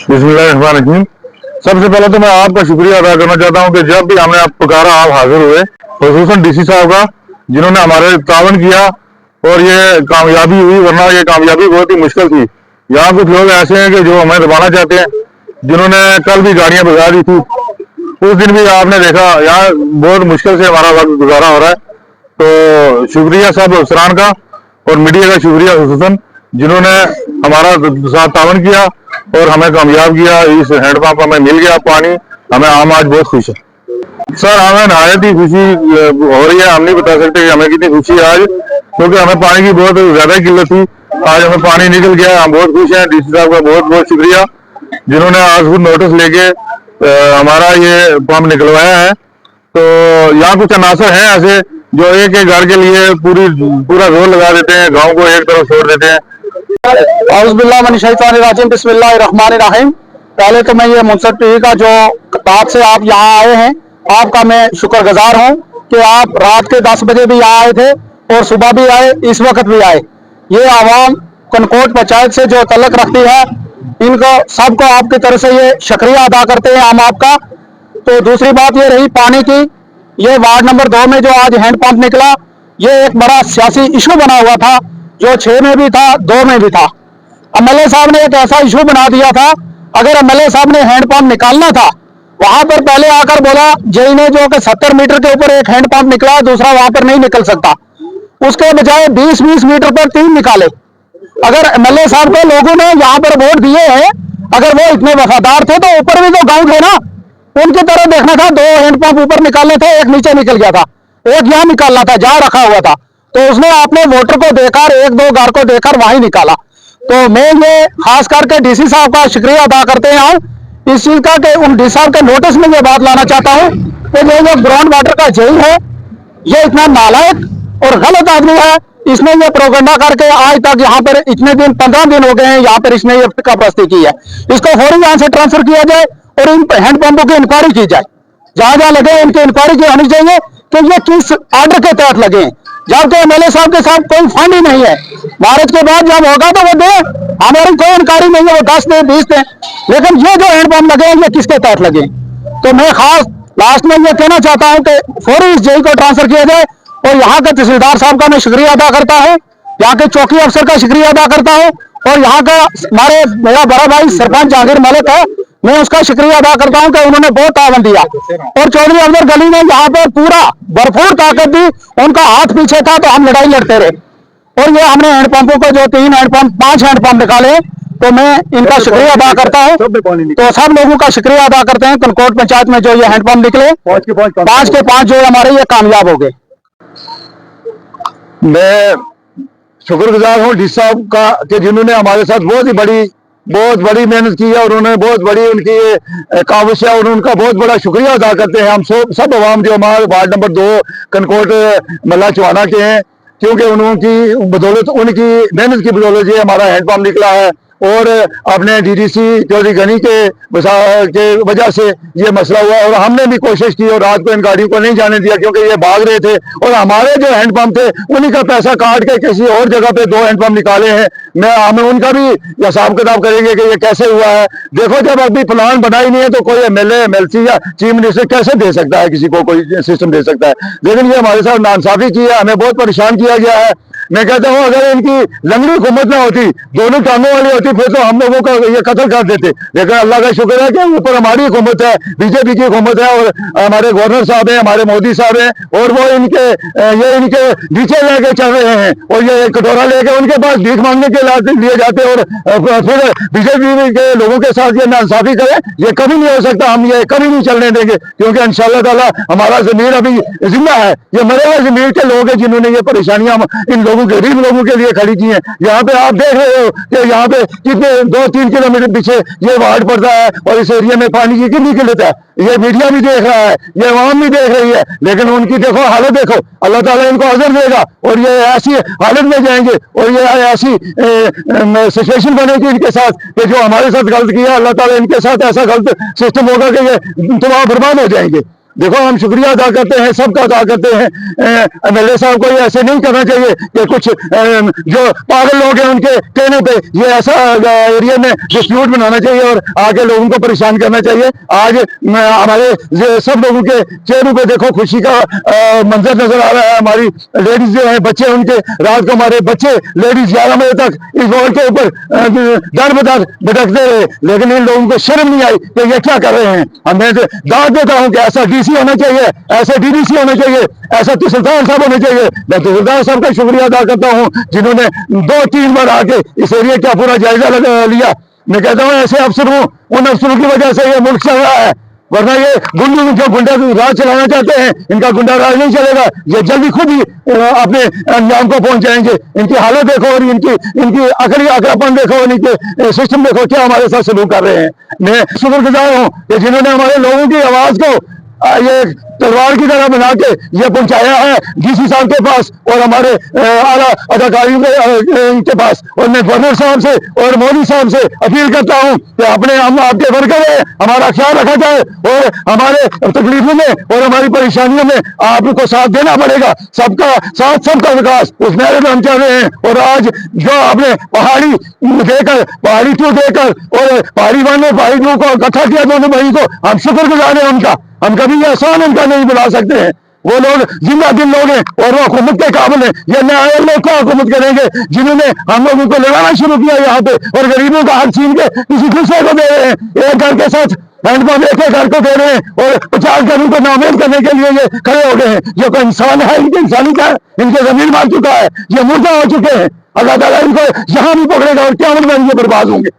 बिस्मिल्लाहिर्रहमानिर्रहीम। सबसे पहले तो मैं आपका शुक्रिया अदा करना चाहता हूँ कि जब भी हमने आप पुकारा आप हाजिर हुए, खुसूसन डीसी साहब का जिन्होंने हमारे तावन किया और ये कामयाबी हुई, वरना ये कामयाबी बहुत ही मुश्किल थी। यहाँ कुछ लोग ऐसे हैं कि जो हमें दबाना चाहते हैं, जिन्होंने कल भी गाड़ियां भगा दी थी। उस दिन भी आपने देखा यहाँ बहुत मुश्किल से हमारा वक्त गुजारा हो रहा है। तो शुक्रिया सब अफसरान का और मीडिया का शुक्रिया खुसूसन, जिन्होंने हमारा साथ तावन किया और हमें कामयाब किया। इस हैंडपंप हमें मिल गया पानी, हमें हम आज बहुत खुश है सर। हमें नहायत ही खुशी हो रही है, हम नहीं बता सकते कि हमें कितनी खुशी है आज, क्योंकि हमें पानी की बहुत ज्यादा किल्लत थी। आज हमें पानी निकल गया, हम बहुत खुश हैं। डीसी साहब का बहुत बहुत शुक्रिया, जिन्होंने आज खुद नोटिस लेके हमारा ये पंप निकलवाया है। तो यहाँ कुछ अनासर हैं ऐसे जो एक एक घर के लिए पूरा जोर लगा देते हैं, गाँव को एक तरफ छोड़ देते हैं। बिस्मिल्लाहिर्रहमानिर्रहीम। पहले तो मैं ये मुंसफ टीवी का जो बात से आप यहाँ आए हैं, आपका मैं शुक्रगुजार हूँ कि आप रात के 10 बजे भी यहाँ आए थे और सुबह भी आए, इस वक्त भी आए। ये आवाम कनकोट पंचायत से जो तल्लक रखती है, इनको सबको आपकी तरफ से ये शुक्रिया अदा करते हैं हम आपका। तो दूसरी बात ये रही पानी की, ये वार्ड नंबर 2 में जो आज हैंडपंप निकला, ये एक बड़ा सियासी इशू बना हुआ था, जो 6 में भी था, 2 में भी था। एमएलए साहब ने एक ऐसा इशू बना दिया था, अगर एमएलए साहब ने हैंडपंप निकालना था, वहां पर पहले आकर बोला जेई ने जो कि 70 मीटर के ऊपर एक हैंडपंप निकला, दूसरा वहां पर नहीं निकल सकता, उसके बजाय 20-20 मीटर पर 3 निकाले। अगर एमएलए साहब को लोगों ने यहाँ पर वोट दिए हैं, अगर वो इतने वफादार थे तो ऊपर भी तो गाँव थे ना, उनकी तरह देखना था। 2 हैंडपंप ऊपर निकालने थे, एक नीचे निकल गया था, एक यहाँ निकालना था जहाँ रखा हुआ था। तो उसने अपने वोटर को देकर, 1-2 घर को देकर वहीं निकाला। तो मैं ये खास करके डीसी साहब का शुक्रिया अदा करते हैं इस चीज का कि उन डीसी साहब के नोटिस में ये बात लाना चाहता हूँ कि ये जो ग्राउंड वाटर का जेई है, ये इतना नालायक और गलत आदमी है। इसने ये प्रोगंडा करके आज तक यहाँ पर इतने दिन 15 दिन हो गए हैं, यहाँ पर इसने ये फिक्कापरस्ती की है। इसको फौरी यहाँ से ट्रांसफर किया जाए और इन हैंडपंपों की इंक्वायरी की जाए, जहां जहां लगे इनकी इंक्वायरी की होनी चाहिए कि ये किस ऑर्डर के तहत लगे हैं, जबकि एमएलए साहब के साथ कोई फंड ही नहीं है। मार्च के बाद जब होगा तो वो दे, हमारी कोई इंक्वायरी नहीं है, वो 10 दे 20 दे, लेकिन ये जो हैंडपंप लगे हैं ये किसके तहत लगे। तो मैं खास लास्ट में ये कहना चाहता हूँ कि फौरी इस जेई को ट्रांसफर किया जाए। और यहाँ के तहसीलदार साहब का मैं शुक्रिया अदा करता हूँ, यहाँ के चौकी अफसर का शुक्रिया अदा करता हूँ, और यहाँ का हमारे मेरा बड़ा भाई सरपंच जहांगीर मलिक है, मैं उसका शुक्रिया अदा करता हूं कि उन्होंने बहुत तावन दिया। और चौधरी अफजल गली ने यहाँ पर पूरा भरपूर ताकत दी, उनका हाथ पीछे था तो हम लड़ाई लड़ते रहे। और ये हमने हैंडपंपों को जो 3 हैंडपंप 5 हैंडपंप निकाले, तो मैं इनका शुक्रिया अदा करता हूँ। तो सब लोगों का शुक्रिया अदा करते हैं। कनकोट पंचायत में जो ये हैंडपंप निकले 5 के 5 जो हमारे ये कामयाब हो गए। मैं शुक्रगुजार हूँ डीसी साहब का कि जिन्होंने हमारे साथ बहुत बड़ी मेहनत की है, और उन्होंने बहुत बड़ी उनकी काविश है, और उनका बहुत बड़ा शुक्रिया अदा करते हैं हम सब अवाम जो हमारे वार्ड नंबर 2 कनकोट मल्ला चवाना के हैं, क्योंकि उनकी बदौलत, उनकी मेहनत की बदौलत ये हमारा हैंडपंप निकला है। और अपने डीडीसी चौधरी गनी के वजह से ये मसला हुआ, और हमने भी कोशिश की और रात को इन गाड़ियों को नहीं जाने दिया, क्योंकि ये भाग रहे थे, और हमारे जो हैंडपंप थे उन्हीं का पैसा काट के किसी और जगह पे 2 हैंडपंप निकाले हैं। हमें उनका भी हिसाब किताब करेंगे कि ये कैसे हुआ है। देखो, जब अभी प्लान बना ही नहीं है तो कोई एमएलए एमएलसी या चीफ मिनिस्टर कैसे दे सकता है, किसी को कोई सिस्टम दे सकता है। लेकिन ये हमारे साथ नाइंसाफी की है, हमें बहुत परेशान किया गया है। मैं कहता हूँ अगर इनकी लंगड़ी हुकूमत ना होती, दोनों टांगों वाली होती, फिर तो हम लोगों का ये कत्ल कर देते। लेकिन अल्लाह का शुक्र है कि ऊपर हमारी हुकूमत है, बीजेपी की हुकूमत है, और हमारे गवर्नर साहब हैं, हमारे मोदी साहब हैं, और वो इनके नीचे लेके चल रहे हैं, और ये कटोरा लेके उनके पास भीख मांगने के लिए जाते, और फिर बीजेपी के लोगों के साथ ये नाइंसाफी करें, ये कभी नहीं हो सकता। हम ये कभी नहीं चलने देंगे, क्योंकि इंशाअल्लाह ताला हमारा जमीर अभी जिंदा है। ये मरे हुए जमीर के लोग हैं जिन्होंने ये परेशानियां इन लोगों, गरीब लोगों के लिए खड़ी की है। यहाँ पे आप देख रहे हो कि यहाँ पे कितने 2-3 किलोमीटर पीछे ये वार्ड पड़ता है, और इस एरिया में पानी की कितनी किल्लत है। ये मीडिया भी देख रहा है, ये अवाम भी देख रही है, लेकिन उनकी देखो हालत देखो। अल्लाह ताला इनको अजर देगा, और ये ऐसी हालत में जाएंगे, और ये ऐसी सिचुएशन बनेगी इनके साथ कि जो हमारे साथ गलत किया, अल्लाह ताला इनके साथ ऐसा गलत सिस्टम होगा कि ये तबाह बर्बाद हो जाएंगे। देखो हम शुक्रिया अदा करते हैं, सबका अदा करते हैं। MLA साहब को ये ऐसे नहीं करना चाहिए कि कुछ जो पागल लोग हैं उनके कहने पे ये ऐसा एरिया में डिस्प्यूट बनाना चाहिए और आगे लोगों को परेशान करना चाहिए। आज हमारे सब लोगों के चेहरों पे देखो खुशी का मंजर नजर आ रहा है। हमारी लेडीज जो है, बच्चे उनके, रात को हमारे बच्चे लेडीज 11 बजे तक इस रोड के ऊपर दर बदर भटकते रहे, लेकिन इन लोगों को शर्म नहीं आई कि ये क्या कर रहे हैं। हमें दाद देता हूं कि ऐसा DC होना चाहिए, ऐसे DDC होने चाहिए, ऐसा तहसीलदार साहब होने चाहिए। मैं तहसीलदार साहब का शुक्रिया अदा करता हूं जिन्होंने 2-3 बार आके इस एरिया का पूरा जायजा लिया। मैं कहता हूं ऐसे अफसर हूं, उन अफसरों की वजह से ये मुल्क चल रहा है, वरना ये गुंडे जो गुंडा राज चलाना चाहते हैं, इनका गुंडा राज नहीं चलेगा। ये जल्दी खुद ही अपने अंजाम को पहुंच जाएंगे। इनकी हालत देखो और इनकी अकली अकड़ापन देखो और इनके सिस्टम देखो क्या हमारे साथ सलूक कर रहे हैं। मैं शुक्रगुजार हूं कि जिन्होंने हमारे लोगों की आवाज को ये तलवार की तरह बना के ये पहुंचाया है DC साहब के पास और हमारे आला अधिकारियों के पास। और मैं गवर्नर साहब से और मोदी साहब से अपील करता हूं कि अपने हम आपके वर्कर हैं, हमारा ख्याल रखा जाए और हमारे तकलीफों में और हमारी परेशानियों में आपको साथ देना पड़ेगा। सबका साथ सबका विकास, उस नारे में हम चल रहे हैं। और आज जो आपने पहाड़ी देकर, पहाड़ी 2 देकर और पहाड़ी 1 और पहाड़ी 2 को इकट्ठा किया दोनों भाई को, हम शुक्रगुजार हैं उनका। हम कभी ये एहसान उनका नहीं बुला सकते हैं। वो लोग जिंदा दिल लोग हैं और वो हुकूमत के काबिल है। ये नए लोग क्या हुकूमत करेंगे जिन्होंने हम लोगों को लड़ाना शुरू किया यहाँ पे और गरीबों का हक छीन के किसी दूसरे को दे रहे हैं। एक घर के साथ हैंडपंप एक घर को दे रहे हैं और 50 घरों को नाउमीद करने के लिए ये खड़े हो गए हैं। ये कोई इंसान है? इनकी इंसानी का है? इनके जमीन मार चुका है, ये मुर्दा हो चुके हैं। अल्लाह ताला इनको यहाँ भी पकड़ेगा और क्या में ये बर्बाद होंगे।